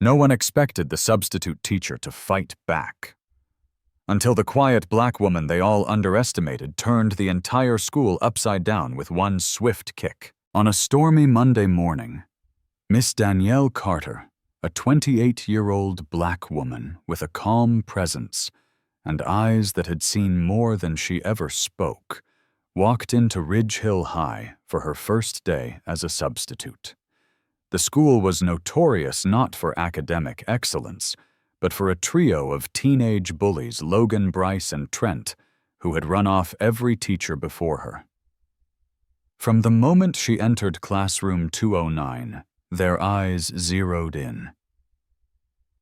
No one expected the substitute teacher to fight back. Until the quiet black woman they all underestimated turned the entire school upside down with one swift kick. On a stormy Monday morning, Miss Danielle Carter, a 28-year-old black woman with a calm presence and eyes that had seen more than she ever spoke, walked into Ridge Hill High for her first day as a substitute. The school was notorious not for academic excellence, but for a trio of teenage bullies, Logan, Bryce, and Trent, who had run off every teacher before her. From the moment she entered classroom 209, their eyes zeroed in.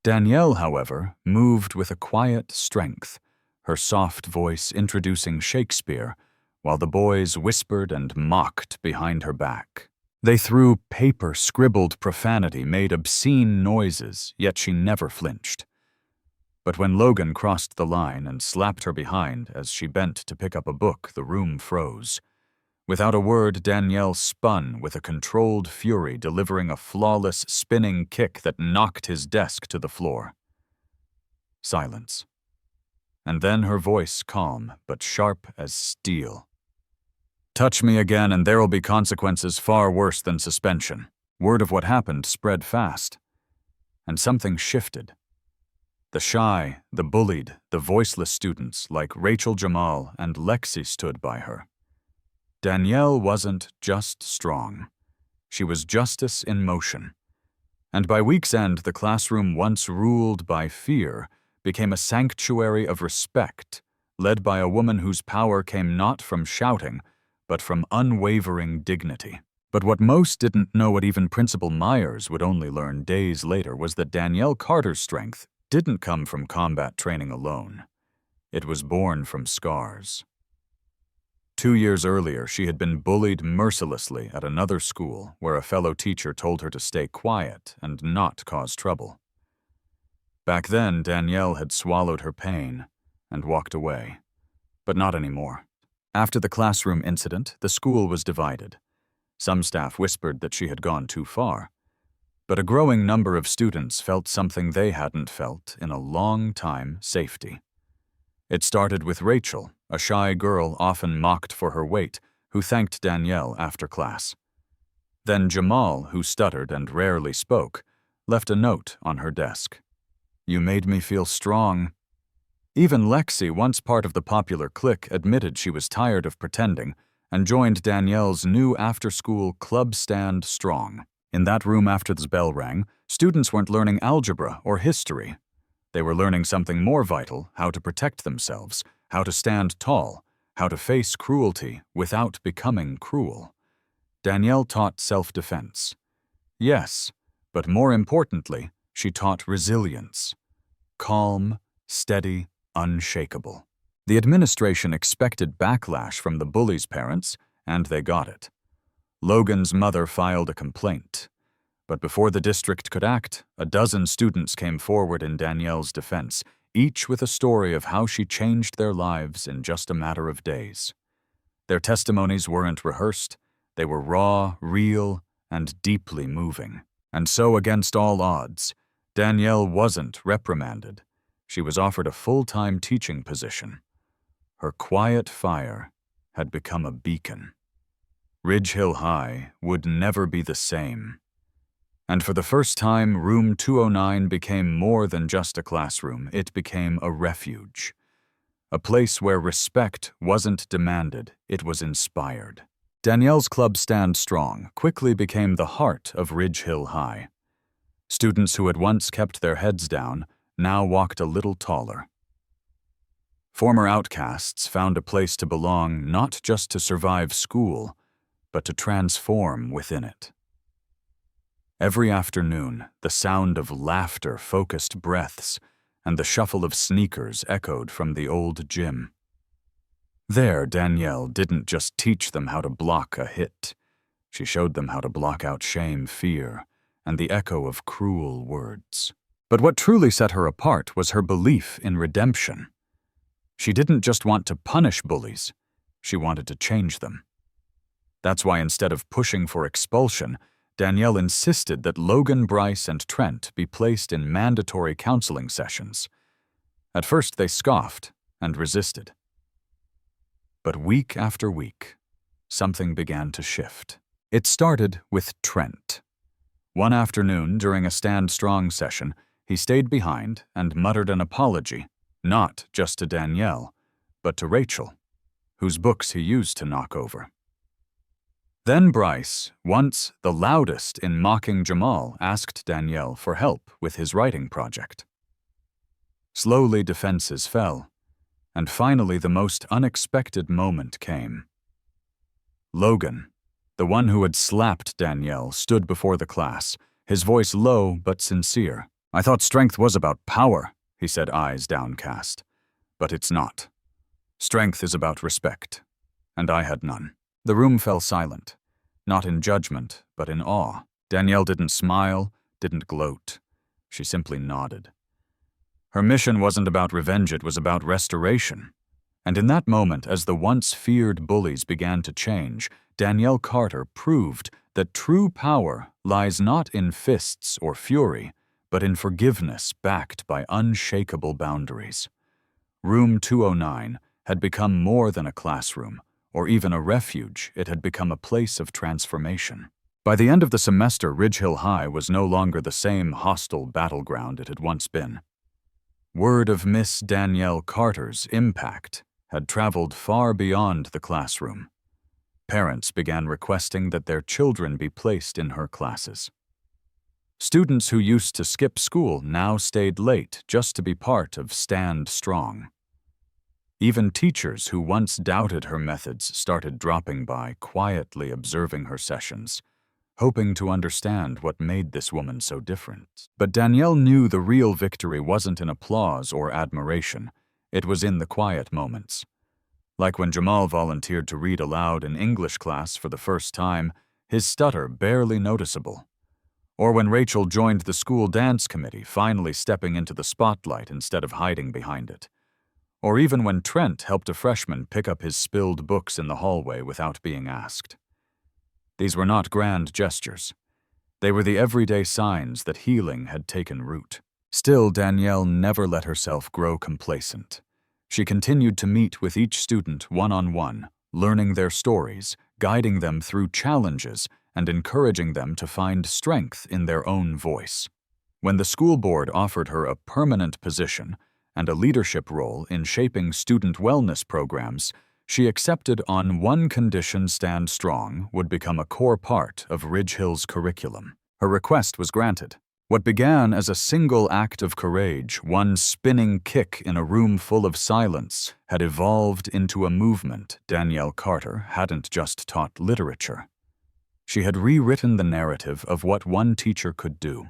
Danielle, however, moved with a quiet strength, her soft voice introducing Shakespeare, while the boys whispered and mocked behind her back. They threw paper-scribbled profanity, made obscene noises, yet she never flinched. But when Logan crossed the line and slapped her behind as she bent to pick up a book, the room froze. Without a word, Danielle spun with a controlled fury, delivering a flawless spinning kick that knocked his desk to the floor. Silence. And then her voice calm, but sharp as steel. "Touch me again and there'll be consequences far worse than suspension." Word of what happened spread fast. And something shifted. The shy, the bullied, the voiceless students like Rachel Jamal and Lexi stood by her. Danielle wasn't just strong. She was justice in motion. And by week's end, the classroom once ruled by fear became a sanctuary of respect, led by a woman whose power came not from shouting, but from unwavering dignity. But what most didn't know, what even Principal Myers would only learn days later, was that Danielle Carter's strength didn't come from combat training alone. It was born from scars. 2 years earlier, she had been bullied mercilessly at another school where a fellow teacher told her to stay quiet and not cause trouble. Back then, Danielle had swallowed her pain and walked away, but not anymore. After the classroom incident, the school was divided. Some staff whispered that she had gone too far, but a growing number of students felt something they hadn't felt in a long time: safety. It started with Rachel, a shy girl often mocked for her weight, who thanked Danielle after class. Then Jamal, who stuttered and rarely spoke, left a note on her desk. "You made me feel strong." Even Lexi, once part of the popular clique, admitted she was tired of pretending and joined Danielle's new after-school club Stand Strong. In that room after the bell rang, students weren't learning algebra or history. They were learning something more vital: how to protect themselves, how to stand tall, how to face cruelty without becoming cruel. Danielle taught self-defense. Yes, but more importantly, she taught resilience. Calm, steady, unshakable. The administration expected backlash from the bullies' parents, and they got it. Logan's mother filed a complaint. But before the district could act, a dozen students came forward in Danielle's defense, each with a story of how she changed their lives in just a matter of days. Their testimonies weren't rehearsed. They were raw, real, and deeply moving. And so, against all odds, Danielle wasn't reprimanded. She was offered a full-time teaching position. Her quiet fire had become a beacon. Ridge Hill High would never be the same. And for the first time, room 209 became more than just a classroom. It became a refuge. A place where respect wasn't demanded, it was inspired. Danielle's club Stand Strong quickly became the heart of Ridge Hill High. Students who had once kept their heads down now walked a little taller. Former outcasts found a place to belong, not just to survive school, but to transform within it. Every afternoon, the sound of laughter, focused breaths, and the shuffle of sneakers echoed from the old gym. There, Danielle didn't just teach them how to block a hit. She showed them how to block out shame, fear, and the echo of cruel words. But what truly set her apart was her belief in redemption. She didn't just want to punish bullies, she wanted to change them. That's why instead of pushing for expulsion, Danielle insisted that Logan, Bryce, and Trent be placed in mandatory counseling sessions. At first they scoffed and resisted. But week after week, something began to shift. It started with Trent. One afternoon, during a Stand Strong session, he stayed behind and muttered an apology, not just to Danielle, but to Rachel, whose books he used to knock over. Then Bryce, once the loudest in mocking Jamal, asked Danielle for help with his writing project. Slowly defenses fell, and finally the most unexpected moment came. Logan, the one who had slapped Danielle, stood before the class, his voice low but sincere. "I thought strength was about power," he said, eyes downcast. "But it's not. Strength is about respect, and I had none." The room fell silent, not in judgment, but in awe. Danielle didn't smile, didn't gloat. She simply nodded. Her mission wasn't about revenge, it was about restoration. And in that moment, as the once feared bullies began to change, Danielle Carter proved that true power lies not in fists or fury, but in forgiveness backed by unshakable boundaries. Room 209 had become more than a classroom, or even a refuge. It had become a place of transformation. By the end of the semester, Ridge Hill High was no longer the same hostile battleground it had once been. Word of Miss Danielle Carter's impact had traveled far beyond the classroom. Parents began requesting that their children be placed in her classes. Students who used to skip school now stayed late just to be part of Stand Strong. Even teachers who once doubted her methods started dropping by, quietly observing her sessions, hoping to understand what made this woman so different. But Danielle knew the real victory wasn't in applause or admiration. It was in the quiet moments. Like when Jamal volunteered to read aloud in English class for the first time, his stutter barely noticeable. Or when Rachel joined the school dance committee, finally stepping into the spotlight instead of hiding behind it. Or even when Trent helped a freshman pick up his spilled books in the hallway without being asked. These were not grand gestures. They were the everyday signs that healing had taken root. Still, Danielle never let herself grow complacent. She continued to meet with each student one-on-one, learning their stories, guiding them through challenges, and encouraging them to find strength in their own voice. When the school board offered her a permanent position and a leadership role in shaping student wellness programs, she accepted on one condition: Stand Strong would become a core part of Ridge Hill's curriculum. Her request was granted. What began as a single act of courage, one spinning kick in a room full of silence, had evolved into a movement. Danielle Carter hadn't just taught literature. She had rewritten the narrative of what one teacher could do.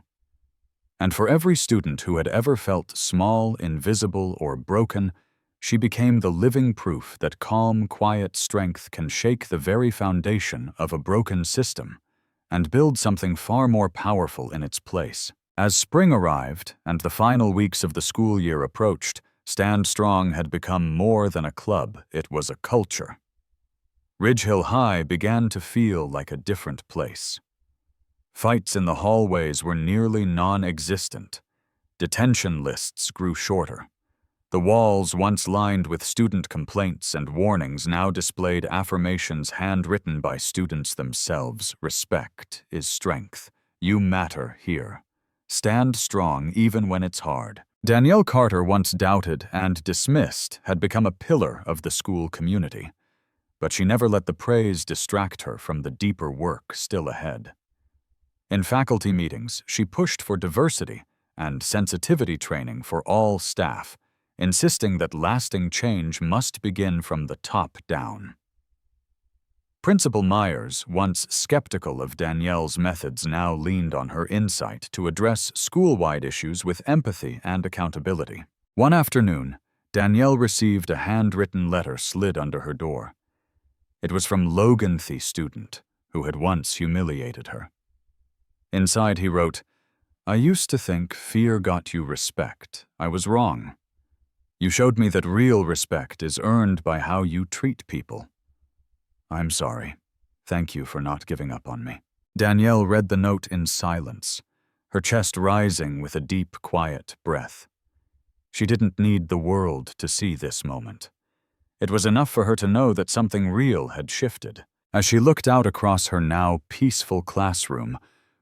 And for every student who had ever felt small, invisible, or broken, she became the living proof that calm, quiet strength can shake the very foundation of a broken system and build something far more powerful in its place. As spring arrived and the final weeks of the school year approached, Stand Strong had become more than a club, it was a culture. Ridge Hill High began to feel like a different place. Fights in the hallways were nearly non-existent. Detention lists grew shorter. The walls, once lined with student complaints and warnings, now displayed affirmations handwritten by students themselves. Respect is strength. You matter here. Stand strong even when it's hard. Danielle Carter, once doubted and dismissed, had become a pillar of the school community. But she never let the praise distract her from the deeper work still ahead. In faculty meetings, she pushed for diversity and sensitivity training for all staff, insisting that lasting change must begin from the top down. Principal Myers, once skeptical of Danielle's methods, now leaned on her insight to address school-wide issues with empathy and accountability. One afternoon, Danielle received a handwritten letter slid under her door. It was from Logan, the student, who had once humiliated her. Inside he wrote, "I used to think fear got you respect. I was wrong. You showed me that real respect is earned by how you treat people. I'm sorry. Thank you for not giving up on me." Danielle read the note in silence, her chest rising with a deep, quiet breath. She didn't need the world to see this moment. It was enough for her to know that something real had shifted. As she looked out across her now peaceful classroom,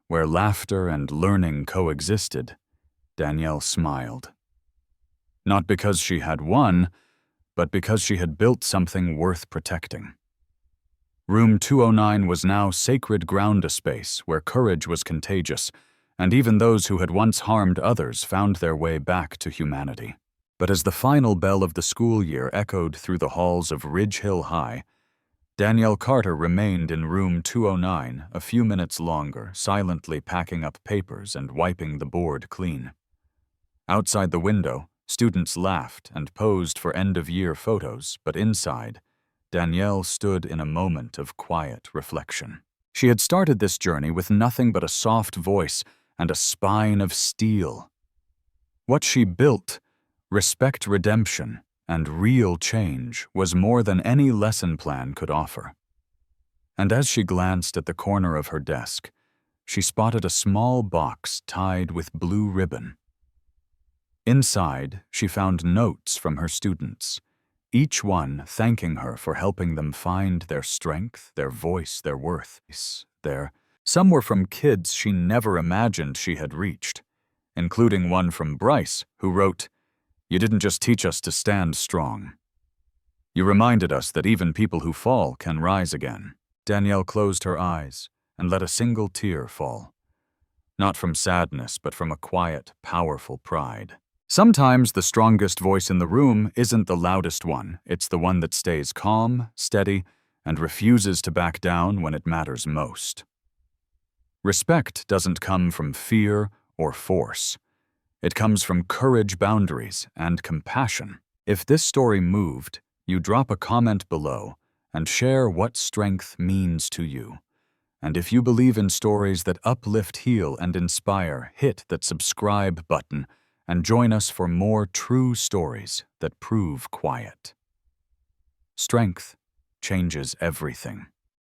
where laughter and learning coexisted, Danielle smiled. Not because she had won, but because she had built something worth protecting. Room 209 was now sacred ground, a space where courage was contagious, and even those who had once harmed others found their way back to humanity. But as the final bell of the school year echoed through the halls of Ridge Hill High, Danielle Carter remained in room 209 a few minutes longer, silently packing up papers and wiping the board clean. Outside the window, students laughed and posed for end-of-year photos, but inside, Danielle stood in a moment of quiet reflection. She had started this journey with nothing but a soft voice and a spine of steel. What she built, respect, redemption, and real change, was more than any lesson plan could offer. And as she glanced at the corner of her desk, she spotted a small box tied with blue ribbon. Inside, she found notes from her students, each one thanking her for helping them find their strength, their voice, their worth. Some were from kids she never imagined she had reached, including one from Bryce, who wrote, "You didn't just teach us to stand strong. You reminded us that even people who fall can rise again." Danielle closed her eyes and let a single tear fall. Not from sadness, but from a quiet, powerful pride. Sometimes the strongest voice in the room isn't the loudest one. It's the one that stays calm, steady, and refuses to back down when it matters most. Respect doesn't come from fear or force. It comes from courage, boundaries, and compassion. If this story moved, you drop a comment below and share what strength means to you. And if you believe in stories that uplift, heal, and inspire, hit that subscribe button and join us for more true stories that prove quiet. Strength changes everything.